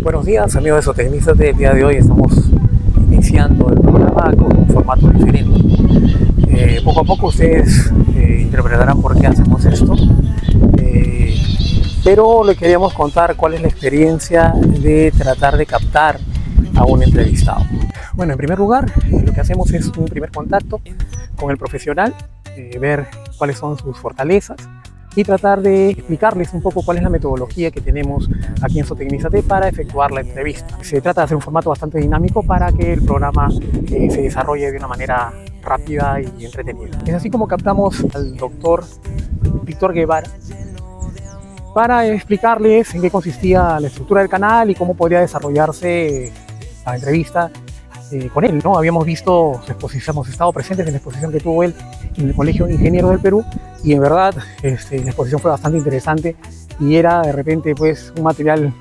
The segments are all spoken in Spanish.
Buenos días, amigos de Zootecnistas. El día de hoy estamos iniciando el programa con un formato diferente. Poco a poco ustedes interpretarán por qué hacemos esto, pero le queríamos contar cuál es la experiencia de tratar de captar a un entrevistado. Bueno, en primer lugar, lo que hacemos es un primer contacto con el profesional, ver cuáles son sus fortalezas y tratar de explicarles un poco cuál es la metodología que tenemos aquí en Zootecnízate para efectuar la entrevista. Se trata de hacer un formato bastante dinámico para que el programa se desarrolle de una manera rápida y entretenida. Es así como captamos al doctor Víctor Guevara para explicarles en qué consistía la estructura del canal y cómo podría desarrollarse la entrevista con él, ¿no? Habíamos visto su exposición, hemos estado presentes en la exposición que tuvo él en el Colegio de Ingenieros del Perú, y en verdad la exposición fue bastante interesante y era de repente pues un material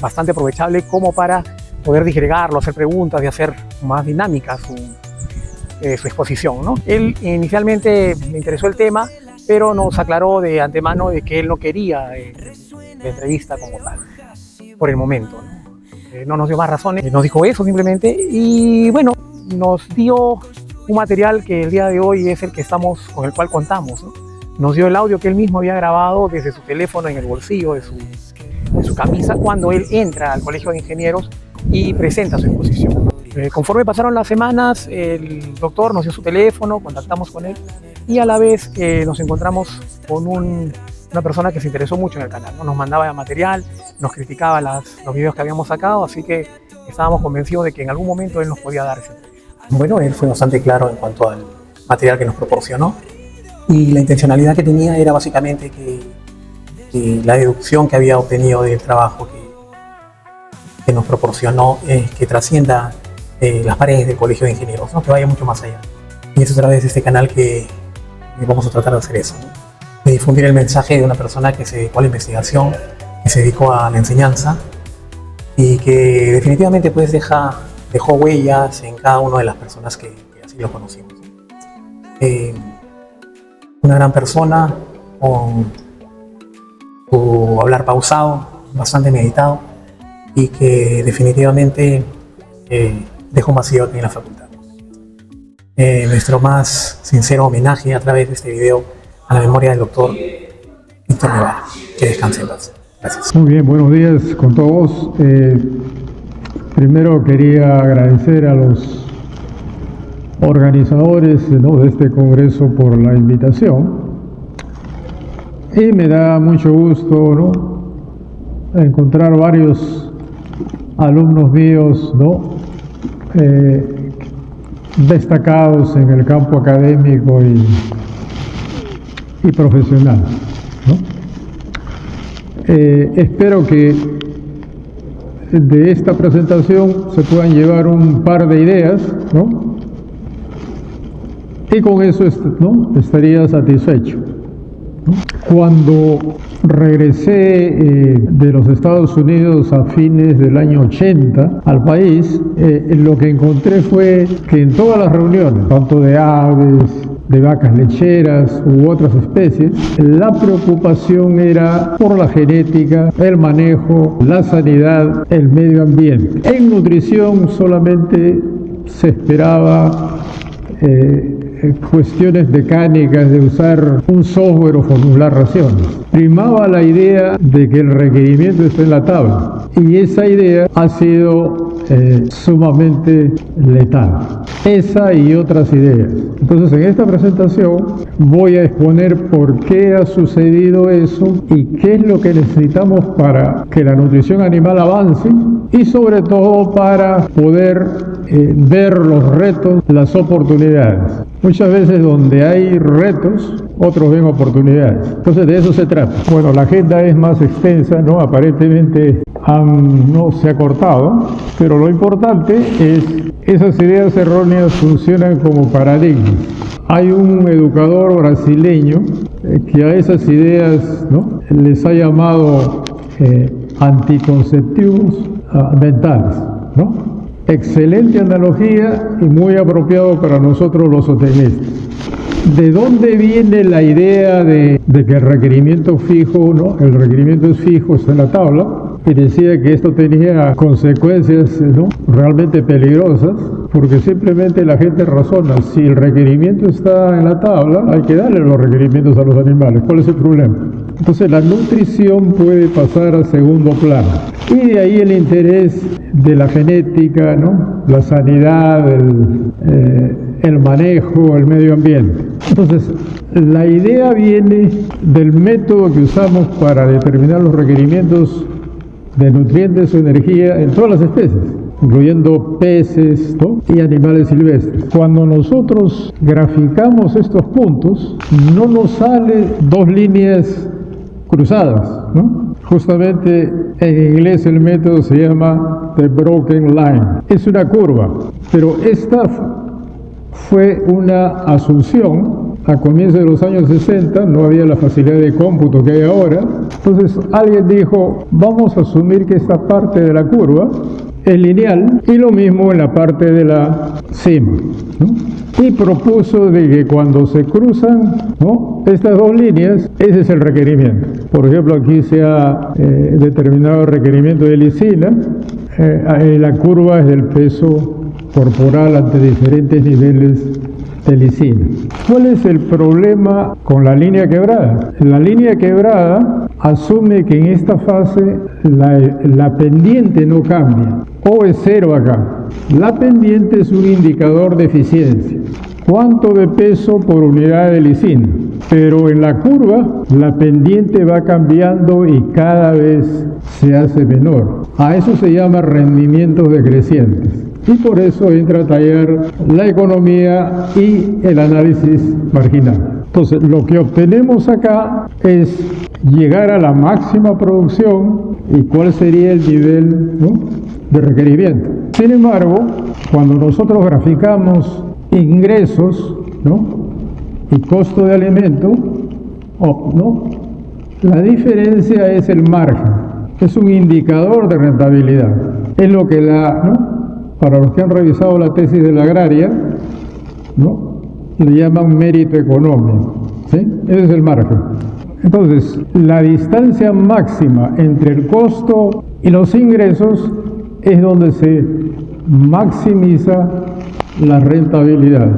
bastante aprovechable como para poder disgregarlo, hacer preguntas y hacer más dinámica su exposición, ¿no? Él inicialmente le interesó el tema, pero nos aclaró de antemano de que él no quería la entrevista como tal, por el momento, ¿no? No nos dio más razones, nos dijo eso simplemente, y bueno, nos dio un material que el día de hoy es el que con el cual contamos, ¿no? Nos dio el audio que él mismo había grabado desde su teléfono en el bolsillo de su camisa cuando él entra al Colegio de Ingenieros y presenta su exposición. Conforme pasaron las semanas, el doctor nos dio su teléfono, contactamos con él y a la vez nos encontramos con una persona que se interesó mucho en el canal, ¿no? Nos mandaba material, nos criticaba los videos que habíamos sacado, así que estábamos convencidos de que en algún momento él nos podía dar ese entrevista. Bueno, él fue bastante claro en cuanto al material que nos proporcionó, y la intencionalidad que tenía era básicamente que la deducción que había obtenido del trabajo que nos proporcionó que trascienda las paredes del Colegio de Ingenieros, ¿no? Que vaya mucho más allá. Y es a través de este canal que vamos a tratar de hacer eso, ¿no? De difundir el mensaje de una persona que se dedicó a la investigación, que se dedicó a la enseñanza y que definitivamente pues dejó huellas en cada una de las personas que así lo conocimos. Una gran persona con su hablar pausado, bastante meditado, y que definitivamente dejó un vacío aquí en la facultad. Nuestro más sincero homenaje a través de este video a la memoria del doctor Víctor Guevara. Que descanse en paz. Gracias. Muy bien, buenos días con todos. Primero quería agradecer a los organizadores, ¿no?, de este congreso por la invitación. Y me da mucho gusto, ¿no?, encontrar varios alumnos míos, ¿no?, destacados en el campo académico y profesional, ¿no? Espero que de esta presentación se puedan llevar un par de ideas, ¿no? Y con eso, ¿no?, estaría satisfecho, ¿no? Cuando regresé de los Estados Unidos a fines del año 80 al país, lo que encontré fue que en todas las reuniones, tanto de aves, de vacas lecheras u otras especies, la preocupación era por la genética, el manejo, la sanidad, el medio ambiente. En nutrición solamente se esperaba cuestiones mecánicas de usar un software o formular raciones. Primaba la idea de que el requerimiento está en la tabla, y esa idea ha sido sumamente letal. Esa y otras ideas. Entonces, en esta presentación voy a exponer por qué ha sucedido eso y qué es lo que necesitamos para que la nutrición animal avance, y sobre todo para poder ver los retos, las oportunidades. Muchas veces donde hay retos, otros ven oportunidades. Entonces, de eso se trata. Bueno, la agenda es más extensa, ¿no? Aparentemente no se ha cortado, pero lo importante es esas ideas erróneas funcionan como paradigmas. Hay un educador brasileño que a esas ideas, ¿no?, les ha llamado anticonceptivos mentales, ¿no? Excelente analogía y muy apropiado para nosotros los zootecnistas. ¿De dónde viene la idea de que el requerimiento fijo, ¿no?, el requerimiento es fijo, está en la tabla? y decía que esto tenía consecuencias, ¿no?, realmente peligrosas, porque simplemente la gente razona, si el requerimiento está en la tabla, hay que darle los requerimientos a los animales. ¿Cuál es el problema? Entonces la nutrición puede pasar a segundo plano. Y de ahí el interés de la genética, ¿no?, la sanidad, el manejo, el medio ambiente. Entonces, la idea viene del método que usamos para determinar los requerimientos de nutrientes o energía en todas las especies, incluyendo peces, ¿no?, y animales silvestres. Cuando nosotros graficamos estos puntos, no nos salen dos líneas cruzadas, ¿no? Justamente en inglés el método se llama the broken line. Es una curva, pero esta fue una asunción a comienzos de los años 60, no había la facilidad de cómputo que hay ahora. Entonces alguien dijo, vamos a asumir que esta parte de la curva es lineal y lo mismo en la parte de la cima, ¿no? Y propuso de que cuando se cruzan, ¿no?, estas dos líneas, ese es el requerimiento. Por ejemplo, aquí se ha determinado el requerimiento de lisina, la curva es del peso corporal ante diferentes niveles de lisina. ¿Cuál es el problema con la línea quebrada? La línea quebrada asume que en esta fase la pendiente no cambia, o es cero acá. La pendiente es un indicador de eficiencia. ¿Cuánto de peso por unidad de lisina? Pero en la curva la pendiente va cambiando y cada vez se hace menor. A eso se llama rendimientos decrecientes. Y por eso entra a tallar la economía y el análisis marginal. Entonces, lo que obtenemos acá es llegar a la máxima producción y cuál sería el nivel, ¿no?, de requerimiento. Sin embargo, cuando nosotros graficamos ingresos, ¿no?, y costo de alimento, ¿no?, la diferencia es el margen. Es un indicador de rentabilidad. Es lo que para los que han revisado la tesis de la agraria, ¿no?, le llaman mérito económico, ¿sí? Ese es el margen. Entonces, la distancia máxima entre el costo y los ingresos es donde se maximiza la rentabilidad.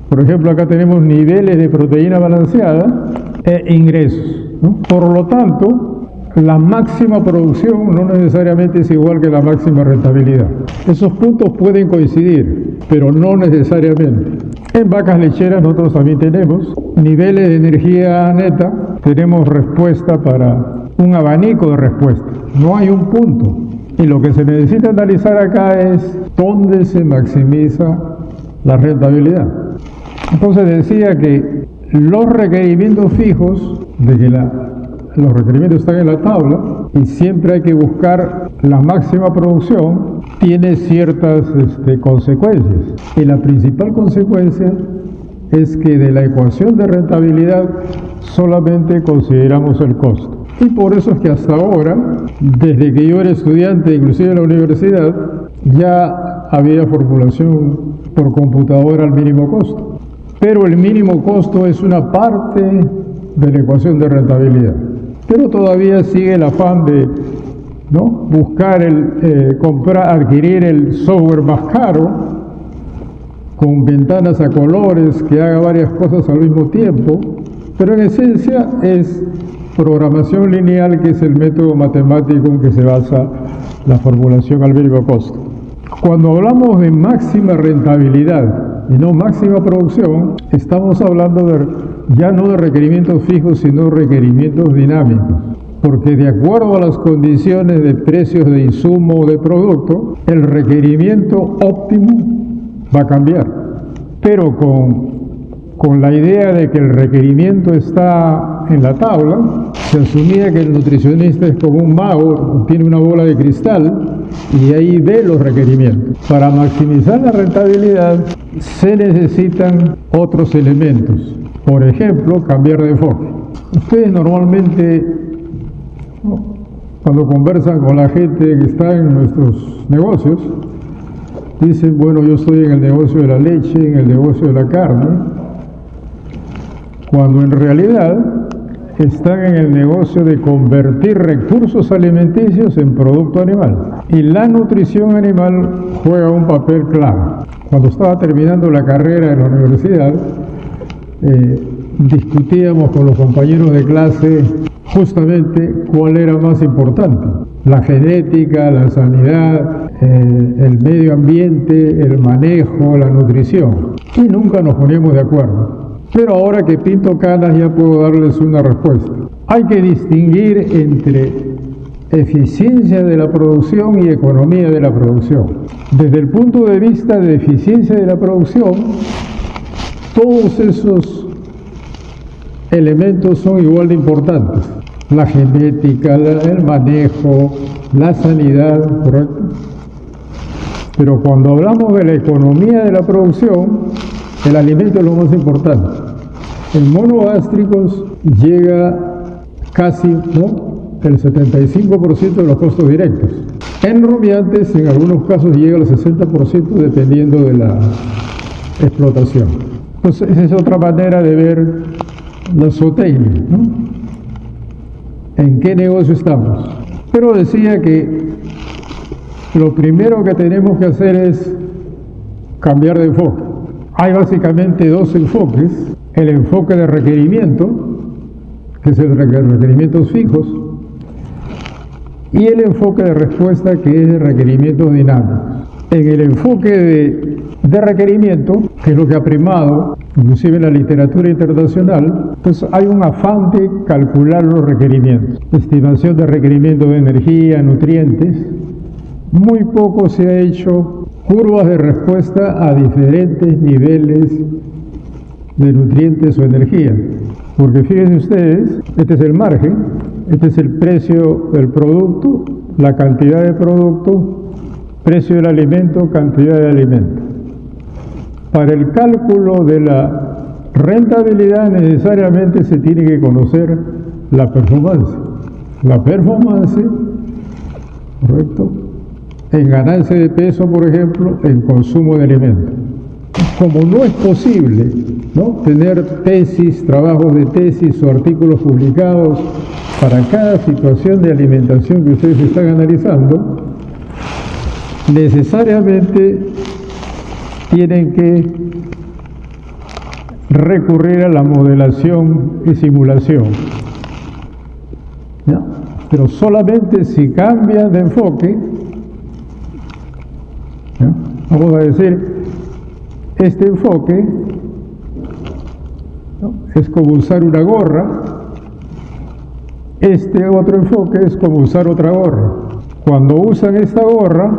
Por ejemplo, acá tenemos niveles de proteína balanceada e ingresos, ¿no? Por lo tanto, la máxima producción no necesariamente es igual que la máxima rentabilidad. Esos puntos pueden coincidir, pero no necesariamente. En vacas lecheras nosotros también tenemos niveles de energía neta, tenemos respuesta para un abanico de respuestas. No hay un punto. Y lo que se necesita analizar acá es dónde se maximiza la rentabilidad. Entonces decía que los requerimientos fijos, de que los requerimientos están en la tabla y siempre hay que buscar la máxima producción, tiene ciertas consecuencias. Y la principal consecuencia es que de la ecuación de rentabilidad solamente consideramos el costo. Y por eso es que hasta ahora, desde que yo era estudiante, inclusive en la universidad, ya había formulación por computadora al mínimo costo. Pero el mínimo costo es una parte de la ecuación de rentabilidad. Pero todavía sigue el afán de, ¿no?, buscar adquirir el software más caro, con ventanas a colores, que haga varias cosas al mismo tiempo, pero en esencia es programación lineal, que es el método matemático en que se basa la formulación al mínimo costo. Cuando hablamos de máxima rentabilidad y no máxima producción, estamos hablando ya no de requerimientos fijos, sino requerimientos dinámicos, porque de acuerdo a las condiciones de precios de insumo o de producto, el requerimiento óptimo va a cambiar, pero con la idea de que el requerimiento está en la tabla, se asumía que el nutricionista es como un mago, tiene una bola de cristal y ahí ve los requerimientos. Para maximizar la rentabilidad se necesitan otros elementos. Por ejemplo, cambiar de enfoque. Ustedes normalmente, cuando conversan con la gente que está en nuestros negocios, dicen, bueno, yo estoy en el negocio de la leche, en el negocio de la carne, cuando en realidad están en el negocio de convertir recursos alimenticios en producto animal. Y la nutrición animal juega un papel clave. Cuando estaba terminando la carrera en la universidad, discutíamos con los compañeros de clase justamente cuál era más importante: la genética, la sanidad, el medio ambiente, el manejo, la nutrición. Y nunca nos poníamos de acuerdo. Pero ahora que pinto canas ya puedo darles una respuesta. Hay que distinguir entre eficiencia de la producción y economía de la producción. Desde el punto de vista de eficiencia de la producción, todos esos elementos son igual de importantes. La genética, el manejo, la sanidad, ¿correcto? Pero cuando hablamos de la economía de la producción, el alimento es lo más importante. En monogástricos llega casi, ¿no?, el 75% de los costos directos. En rumiantes, en algunos casos, llega al 60% dependiendo de la explotación. Entonces, esa es otra manera de ver la zootecnia, ¿no? ¿En qué negocio estamos? Pero decía que lo primero que tenemos que hacer es cambiar de enfoque. Hay básicamente dos enfoques: el enfoque de requerimiento, que es el de requerimientos fijos, y el enfoque de respuesta, que es de requerimientos dinámicos. En el enfoque de requerimiento, que es lo que ha primado, inclusive en la literatura internacional, pues hay un afán de calcular los requerimientos, estimación de requerimientos de energía, nutrientes. Muy poco se ha hecho curvas de respuesta a diferentes niveles de nutrientes o energía. Porque fíjense ustedes, este es el margen, este es el precio del producto, la cantidad de producto, precio del alimento, cantidad de alimento. Para el cálculo de la rentabilidad necesariamente se tiene que conocer la performance. La performance, ¿correcto?, en ganancia de peso, por ejemplo, en consumo de alimentos. Como no es posible, ¿no?, tener tesis, trabajos de tesis o artículos publicados para cada situación de alimentación que ustedes están analizando, necesariamente tienen que recurrir a la modelación y simulación, ¿ya? Pero solamente si cambian de enfoque, ¿ya?, vamos a decir, este enfoque, ¿no?, es como usar una gorra, este otro enfoque es como usar otra gorra. Cuando usan esta gorra,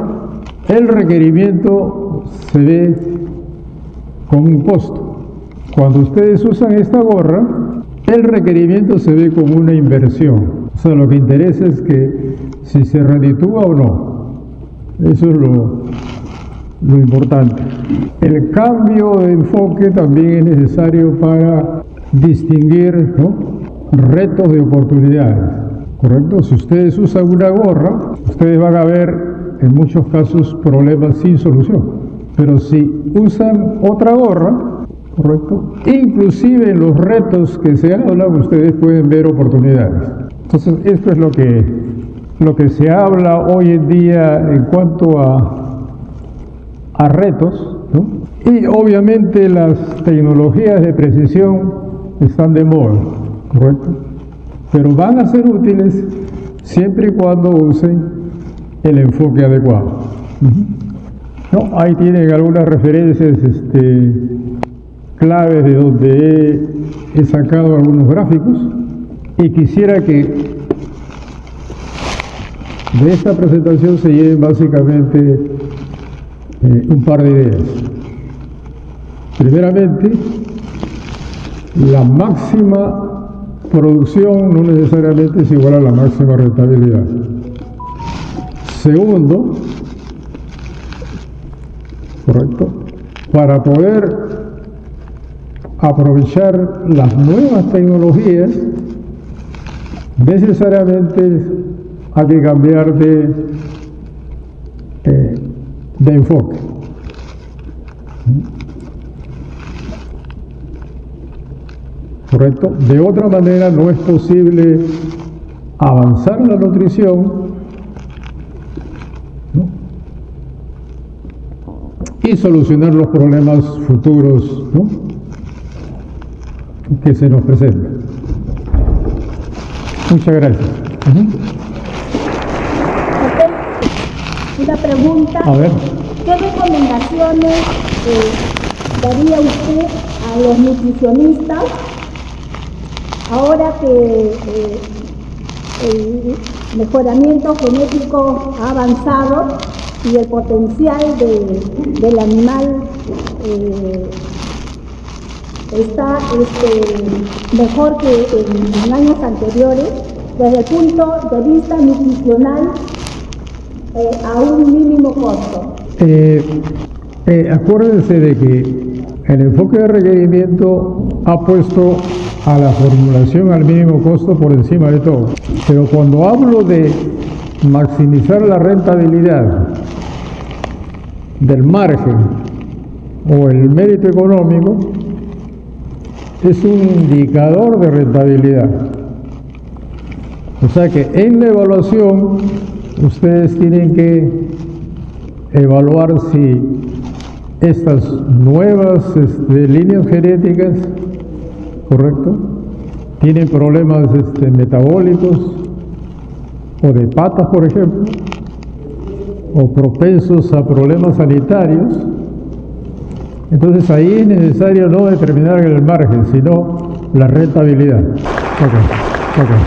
el requerimiento se ve con un costo. Cuando ustedes usan esta gorra, el requerimiento se ve como una inversión. O sea, lo que interesa es que si se reditúa o no. Eso es lo importante. El cambio de enfoque también es necesario para distinguir, ¿no?, retos de oportunidades, ¿correcto? Si ustedes usan una gorra, ustedes van a ver en muchos casos problemas sin solución. Pero si usan otra gorra, ¿correcto?, inclusive en los retos que se hablan, ustedes pueden ver oportunidades. Entonces, esto es lo que se habla hoy en día en cuanto a retos, ¿no? Y obviamente las tecnologías de precisión están de moda, ¿correcto? Pero van a ser útiles siempre y cuando usen el enfoque adecuado. ¿No? Ahí tienen algunas referencias claves de donde he sacado algunos gráficos, y quisiera que de esta presentación se lleven básicamente un par de ideas. Primeramente, la máxima producción no necesariamente es igual a la máxima rentabilidad. Segundo, ¿correcto?, para poder aprovechar las nuevas tecnologías, necesariamente hay que cambiar de enfoque. ¿correcto? De otra manera no es posible avanzar en la nutrición, ¿no? Y solucionar los problemas futuros, ¿no?, que se nos presentan. Muchas gracias. Una pregunta. A ver. ¿Qué recomendaciones daría usted a los nutricionistas ahora que el mejoramiento genético ha avanzado y el potencial del animal está mejor que en años anteriores, desde el punto de vista nutricional, a un mínimo costo? Acuérdense de que el enfoque de requerimiento ha puesto a la formulación al mínimo costo por encima de todo. Pero cuando hablo de maximizar la rentabilidad del margen o el mérito económico, es un indicador de rentabilidad. O sea que en la evaluación ustedes tienen que evaluar si estas nuevas líneas genéticas, ¿correcto?, tienen problemas metabólicos o de patas, por ejemplo, o propensos a problemas sanitarios. Entonces ahí es necesario no determinar el margen, sino la rentabilidad. Okay.